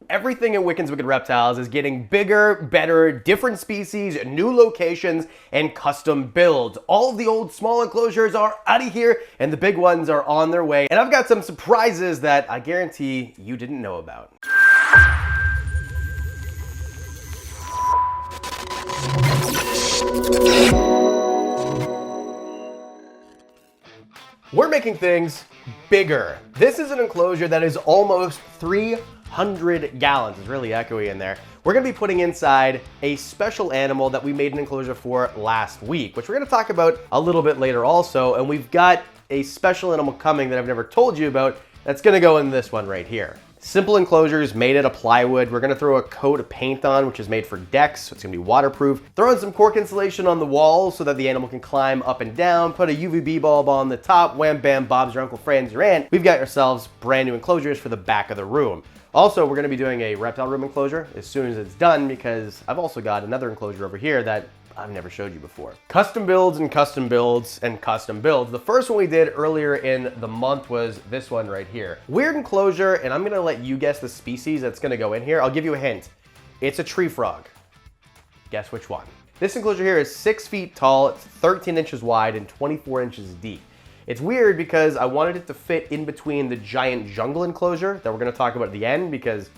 Everything in Wiccan's Wicked Reptiles is getting bigger, better, different species, new locations, and custom builds. All of the old small enclosures are out of here, and the big ones are on their way. And I've got some surprises that I guarantee you didn't know about. We're making things bigger. This is an enclosure that is almost 300 gallons. It's really echoey in there. We're gonna be putting inside a special animal that we made an enclosure for last week, which we're gonna talk about a little bit later also. And we've got a special animal coming that I've never told you about that's gonna go in this one right here. Simple enclosures made out of plywood. We're gonna throw a coat of paint on, which is made for decks, so it's gonna be waterproof. Throw in some cork insulation on the walls so that the animal can climb up and down. Put a UVB bulb on the top. Wham bam, Bob's your Uncle Fran's your aunt. We've got ourselves brand new enclosures for the back of the room. Also, we're gonna be doing a reptile room enclosure as soon as it's done, because I've also got another enclosure over here that I've never showed you before. Custom builds and custom builds and custom builds. The first one we did earlier in the month was this one right here. Weird enclosure, and I'm gonna let you guess the species that's gonna go in here. I'll give you a hint. It's a tree frog. Guess which one? This enclosure here is 6 feet tall, it's 13 inches wide and 24 inches deep. It's weird because I wanted it to fit in between the giant jungle enclosure that we're gonna talk about at the end, because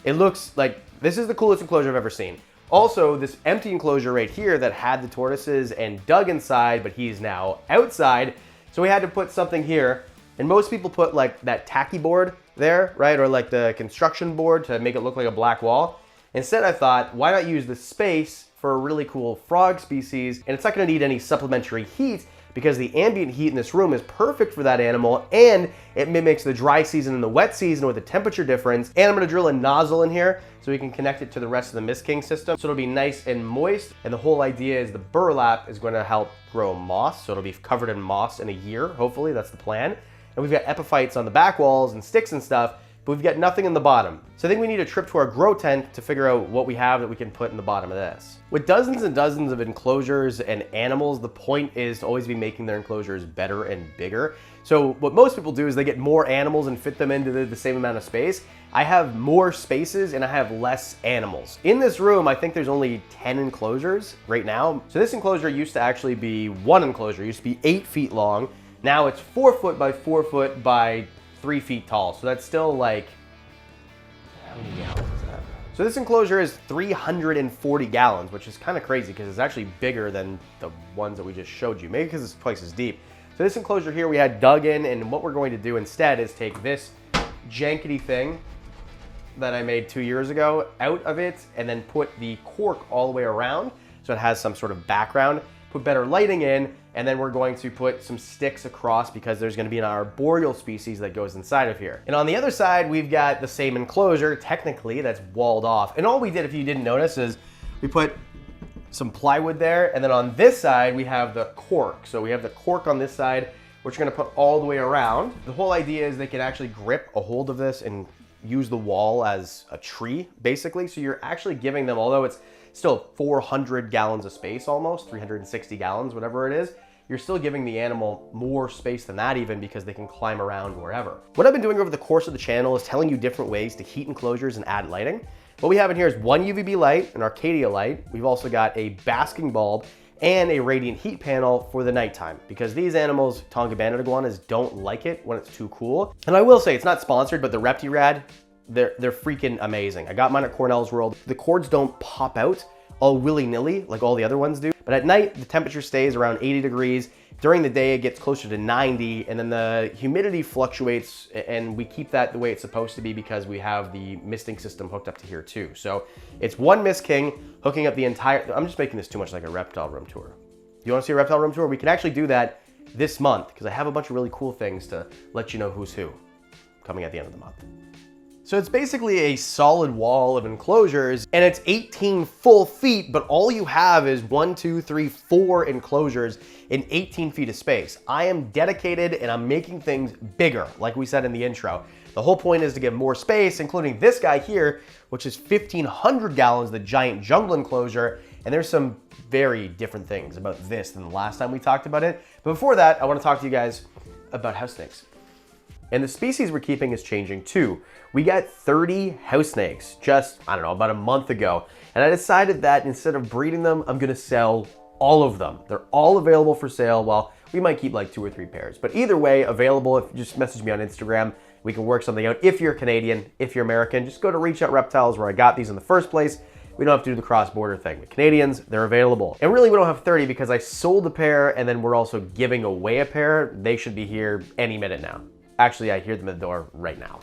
it looks like this is the coolest enclosure I've ever seen. Also, this empty enclosure right here that had the tortoises and Doug inside, but he's now outside. So we had to put something here. And most people put like that tacky board there, right? Or like the construction board to make it look like a black wall. Instead, I thought, why not use the space for a really cool frog species? And it's not gonna need any supplementary heat, because the ambient heat in this room is perfect for that animal, and it mimics the dry season and the wet season with a temperature difference. And I'm gonna drill a nozzle in here so we can connect it to the rest of the Mist King system, so it'll be nice and moist. And the whole idea is the burlap is gonna help grow moss, so it'll be covered in moss in a year, hopefully, that's the plan. And we've got epiphytes on the back walls and sticks and stuff, but we've got nothing in the bottom. So I think we need a trip to our grow tent to figure out what we have that we can put in the bottom of this. With dozens and dozens of enclosures and animals, the point is to always be making their enclosures better and bigger. So what most people do is they get more animals and fit them into the same amount of space. I have more spaces and I have less animals. In this room, I think there's only 10 enclosures right now. So this enclosure used to actually be one enclosure. It used to be 8 feet long. Now it's 4 foot by 4 foot by 3 feet tall. So that's still like, how many gallons is that? So this enclosure is 340 gallons, which is kind of crazy because it's actually bigger than the ones that we just showed you. Maybe because it's twice as deep. So this enclosure here we had dug in, and what we're going to do instead is take this jankety thing that I made 2 years ago out of it, and then put the cork all the way around so it has some sort of background, put better lighting in, and then we're going to put some sticks across because there's going to be an arboreal species that goes inside of here. And on the other side, we've got the same enclosure, technically, that's walled off. And all we did, if you didn't notice, is we put some plywood there, and then on this side, we have the cork. So we have the cork on this side, which we're going to put all the way around. The whole idea is they can actually grip a hold of this and use the wall as a tree, basically. So you're actually giving them, although it's still 400 gallons of space almost, 360 gallons, whatever it is, you're still giving the animal more space than that even, because they can climb around wherever. What I've been doing over the course of the channel is telling you different ways to heat enclosures and add lighting. What we have in here is one UVB light, an Arcadia light. We've also got a basking bulb and a radiant heat panel for the nighttime, because these animals, Tonga banded iguanas, don't like it when it's too cool. And I will say, it's not sponsored, but the Reptirad, they're freaking amazing. I got mine at Cornell's World. The cords don't pop out all willy-nilly like all the other ones do. But at night, the temperature stays around 80 degrees. During the day, it gets closer to 90, and then the humidity fluctuates, and we keep that the way it's supposed to be because we have the misting system hooked up to here too. So it's one Mist King hooking up the entire, I'm just making this too much like a reptile room tour. Do you want to see a reptile room tour? We can actually do that this month, because I have a bunch of really cool things to let you know who's who coming at the end of the month. So it's basically a solid wall of enclosures, and it's 18 full feet, but all you have is 1, 2, 3, 4 enclosures in 18 feet of space. I am dedicated and I'm making things bigger, like we said in the intro. The whole point is to get more space, including this guy here, which is 1,500 gallons, the giant jungle enclosure. And there's some very different things about this than the last time we talked about it. But before that, I want to talk to you guys about house snakes. And the species we're keeping is changing too. We got 30 house snakes just, I don't know, about a month ago. And I decided that instead of breeding them, I'm gonna sell all of them. They're all available for sale. Well, we might keep like 2 or 3 pairs. But either way, available. If you just message me on Instagram, we can work something out. If you're Canadian, if you're American, just go to Reach Out Reptiles where I got these in the first place. We don't have to do the cross-border thing. With Canadians, they're available. And really, we don't have 30 because I sold a pair and then we're also giving away a pair. They should be here any minute now. Actually, I hear them at the door right now.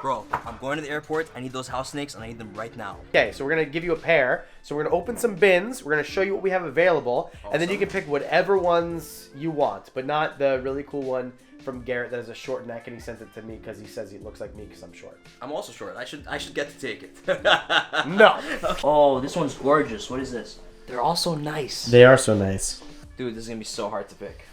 Bro, I'm going to the airport. I need those house snakes and I need them right now. Okay, so we're gonna give you a pair. So we're gonna open some bins. We're gonna show you what we have available. Awesome. And then you can pick whatever ones you want, but not the really cool one from Garrett that has a short neck, and he sent it to me because he says he looks like me because I'm short. I'm also short. I should get to take it. No. Oh, this one's gorgeous. What is this? They're all so nice. They are so nice. Dude, this is gonna be so hard to pick.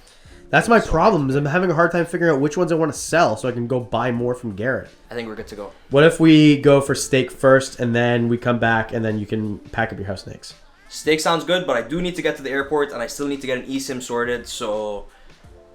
That's my problem, is I'm having a hard time figuring out which ones I want to sell so I can go buy more from Garrett. I think we're good to go. What if we go for steak first and then we come back and then you can pack up your house snakes? Steak sounds good, but I do need to get to the airport and I still need to get an eSIM sorted, so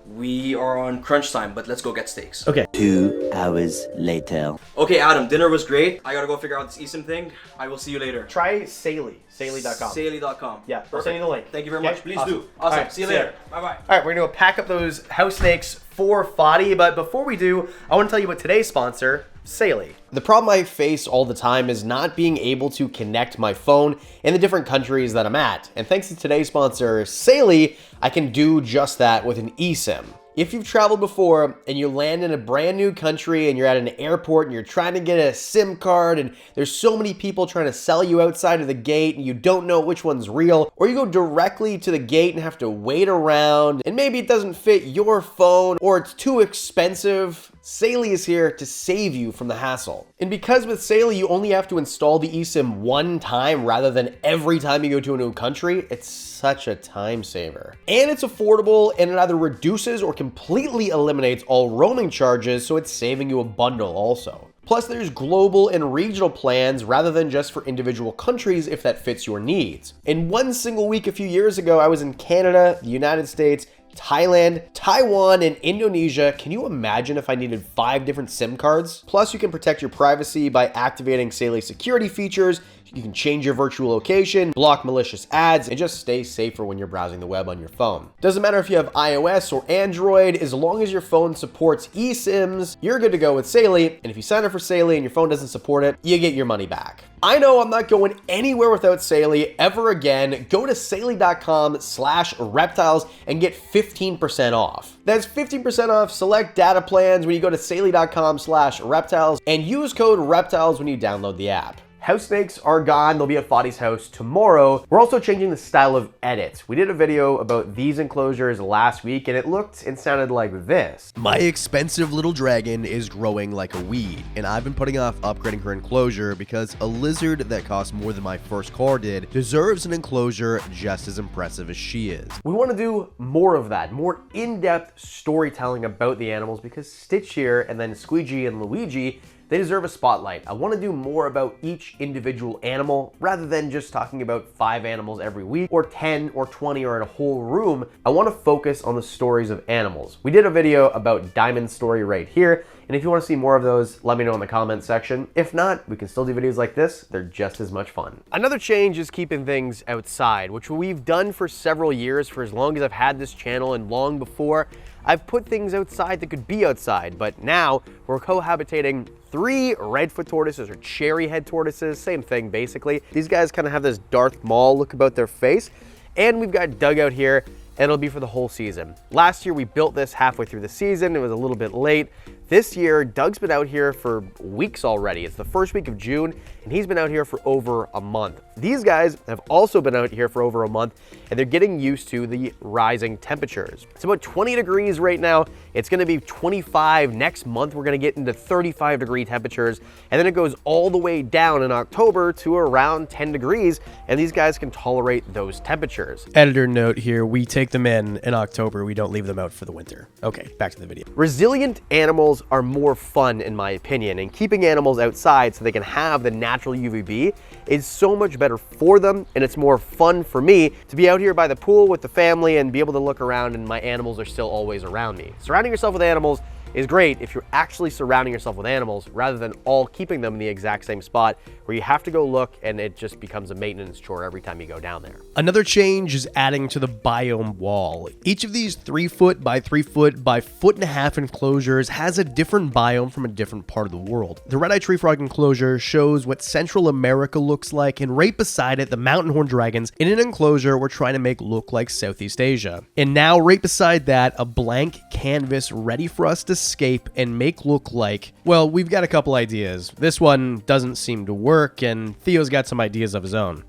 we are on crunch time, but let's go get steaks. Okay. 2 hours later. Okay, Adam, dinner was great. I gotta go figure out this eSIM thing. I will see you later. Try Saley. Saley.com. Saley.com. Yeah, I'll send you the link. Thank you very Okay, much. Please awesome. do. Awesome. Right, see you later. Bye-bye. All right, we're gonna go pack up those house snakes for Foddy, but before we do, I wanna tell you about today's sponsor, Saley. The problem I face all the time is not being able to connect my phone in the different countries that I'm at. And thanks to today's sponsor, Saley, I can do just that with an eSIM. If you've traveled before and you land in a brand new country and you're at an airport and you're trying to get a SIM card and there's so many people trying to sell you outside of the gate and you don't know which one's real, or you go directly to the gate and have to wait around and maybe it doesn't fit your phone or it's too expensive, Saley is here to save you from the hassle. And because with Saley you only have to install the eSIM one time rather than every time you go to a new country, it's such a time saver. And it's affordable and it either reduces or completely eliminates all roaming charges, so it's saving you a bundle also. Plus there's global and regional plans rather than just for individual countries if that fits your needs. In one single week a few years ago, I was in Canada, the United States, Thailand, Taiwan, and Indonesia. Can you imagine if I needed 5 different SIM cards? Plus, you can protect your privacy by activating Saley security features. You can change your virtual location, block malicious ads, and just stay safer when you're browsing the web on your phone. Doesn't matter if you have iOS or Android, as long as your phone supports eSIMs, you're good to go with Saley. And if you sign up for Saley and your phone doesn't support it, you get your money back. I know I'm not going anywhere without Saley ever again. Go to Saley.com/reptiles and get 15% off. That's 15% off select data plans when you go to Saley.com/reptiles and use code reptiles when you download the app. House snakes are gone. They'll be at Foddy's house tomorrow. We're also changing the style of edits. We did a video about these enclosures last week and it looked and sounded like this. My expensive little dragon is growing like a weed, and I've been putting off upgrading her enclosure because a lizard that costs more than my first car did deserves an enclosure just as impressive as she is. We want to do more of that, more in-depth storytelling about the animals, because Stitch here and then Squeegee and Luigi, they deserve a spotlight. I want to do more about each individual animal rather than just talking about 5 animals every week or 10 or 20 or in a whole room. I want to focus on the stories of animals. We did a video about Diamond's story right here, and if you want to see more of those, let me know in the comments section. If not, we can still do videos like this. They're just as much fun. Another change is keeping things outside, which we've done for several years, for as long as I've had this channel and long before. I've put things outside that could be outside, but now we're cohabitating 3 redfoot tortoises or cherry head tortoises, same thing basically. These guys kind of have this Darth Maul look about their face, and we've got Doug out here, and it'll be for the whole season. Last year we built this halfway through the season. It was a little bit late. This year, Doug's been out here for weeks already. It's the first week of June, and he's been out here for over a month. These guys have also been out here for over a month, and they're getting used to the rising temperatures. It's about 20 degrees right now. It's gonna be 25 next month. We're gonna get into 35-degree temperatures, and then it goes all the way down in October to around 10 degrees, and these guys can tolerate those temperatures. Editor note here, we take them in October. We don't leave them out for the winter. Okay, back to the video. Resilient animals animals are more fun in my opinion, and keeping animals outside so they can have the natural UVB is so much better for them, and it's more fun for me to be out here by the pool with the family and be able to look around and my animals are still always around me. Surrounding yourself with animals is great if you're actually surrounding yourself with animals rather than all keeping them in the exact same spot where you have to go look and it just becomes a maintenance chore every time you go down there. Another change is adding to the biome wall. Each of these 3 foot by 3 foot by 1.5 foot enclosures has a different biome from a different part of the world. The red-eye tree frog enclosure shows what Central America looks like, and right beside it, the mountain horn dragons in an enclosure we're trying to make look like Southeast Asia. And now right beside that, a blank canvas ready for us to escape and make look like, well, we've got a couple ideas. This one doesn't seem to work, and Theo's got some ideas of his own.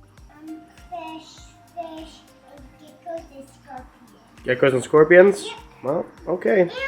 Fish, geckos and scorpions. Geckos and scorpions? Well, okay. And fish.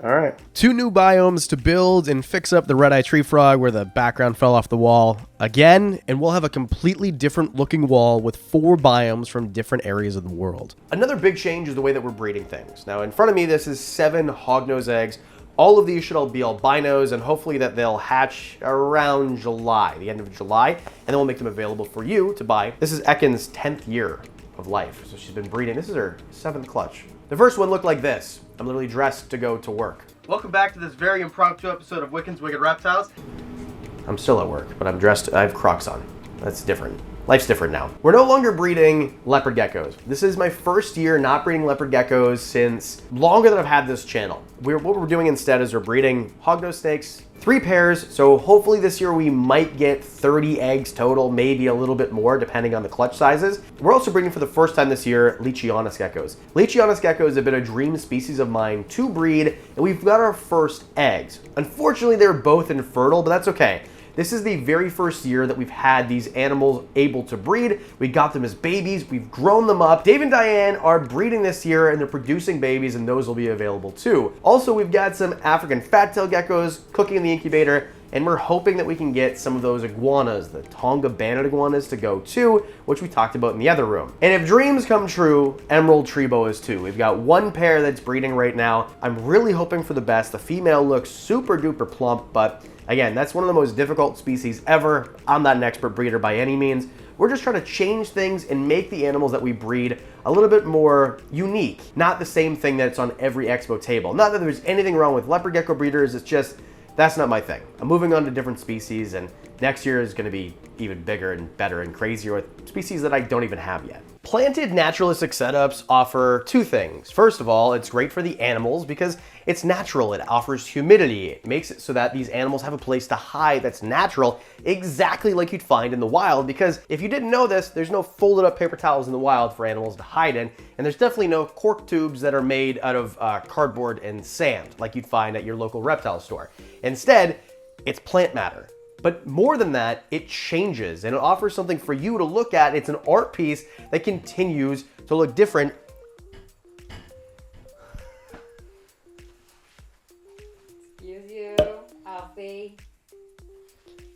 All right. 2 new biomes to build and fix up the red-eye tree frog where the background fell off the wall again, and we'll have a completely different looking wall with 4 biomes from different areas of the world. Another big change is the way that we're breeding things. Now in front of me, this is 7 hognose eggs. All of these should all be albinos, and hopefully that they'll hatch around July, the end of July, and then we'll make them available for you to buy. This is Ekin's 10th year of life, so she's been breeding. This is her 7th clutch. The first one looked like this. I'm literally dressed to go to work. Welcome back to this very impromptu episode of Wiccan's Wicked Reptiles. I'm still at work, but I'm dressed, I have Crocs on. That's different. Life's different now. We're no longer breeding leopard geckos. This is my first year not breeding leopard geckos since longer than I've had this channel. What we're doing instead is we're breeding hognose snakes, 3 pairs, so hopefully this year we might get 30 eggs total, maybe a little bit more depending on the clutch sizes. We're also breeding for the first time this year Leachianus geckos. Leachianus geckos have been a dream species of mine to breed, and we've got our first eggs. Unfortunately, they're both infertile, but that's okay. This is the very first year that we've had these animals able to breed. We got them as babies, we've grown them up. Dave and Diane are breeding this year and they're producing babies, and those will be available too. Also, we've got some African fat-tailed geckos cooking in the incubator, and we're hoping that we can get some of those iguanas, the Tonga banded iguanas, to go too, which we talked about in the other room. And if dreams come true, emerald tree boas too. We've got 1 pair that's breeding right now. I'm really hoping for the best. The female looks super duper plump, but again, that's one of the most difficult species ever. I'm not an expert breeder by any means. We're just trying to change things and make the animals that we breed a little bit more unique. Not the same thing that's on every expo table. Not that there's anything wrong with leopard gecko breeders, it's just, that's not my thing. I'm moving on to different species, and next year is gonna be even bigger and better and crazier with species that I don't even have yet. Planted naturalistic setups offer 2 things. First of all, it's great for the animals because it's natural. It offers humidity. It makes it so that these animals have a place to hide that's natural, exactly like you'd find in the wild, because if you didn't know this, there's no folded up paper towels in the wild for animals to hide in, and there's definitely no cork tubes that are made out of cardboard and sand like you'd find at your local reptile store. Instead, it's plant matter. But more than that, it changes and it offers something for you to look at. It's an art piece that continues to look different. Excuse you, Alfie.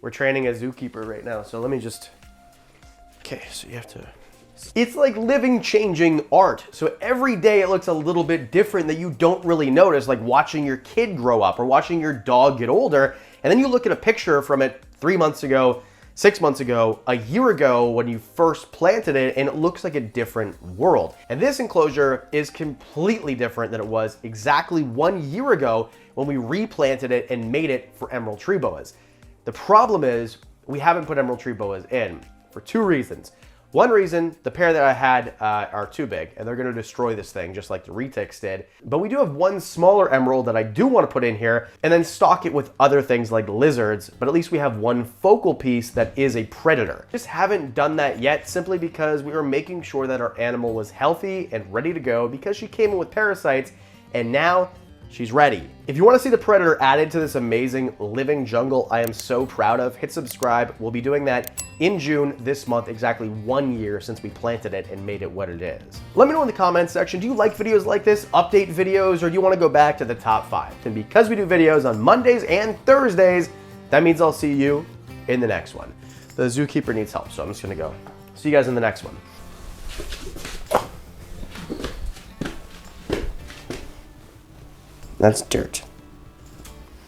We're training a zookeeper right now, so let me just... Okay, so you have to... It's like living, changing art. So every day it looks a little bit different that you don't really notice, like watching your kid grow up or watching your dog get older. And then you look at a picture from it 3 months ago, 6 months ago, a year ago when you first planted it, and it looks like a different world. And this enclosure is completely different than it was exactly 1 year ago when we replanted it and made it for emerald tree boas. The problem is we haven't put emerald tree boas in for 2 reasons. One reason, the pair that I had are too big, and they're gonna destroy this thing just like the retics did. But we do have 1 smaller emerald that I do wanna put in here, and then stock it with other things like lizards, but at least we have 1 focal piece that is a predator. Just haven't done that yet, simply because we were making sure that our animal was healthy and ready to go, because she came in with parasites, and now she's ready. If you want to see the predator added to this amazing living jungle I am so proud of, hit subscribe. We'll be doing that in June this month, exactly 1 year since we planted it and made it what it is. Let me know in the comments section, do you like videos like this, update videos, or do you want to go back to the top 5? And because we do videos on Mondays and Thursdays, that means I'll see you in the next one. The zookeeper needs help, so I'm just gonna go. See you guys in the next one. That's dirt.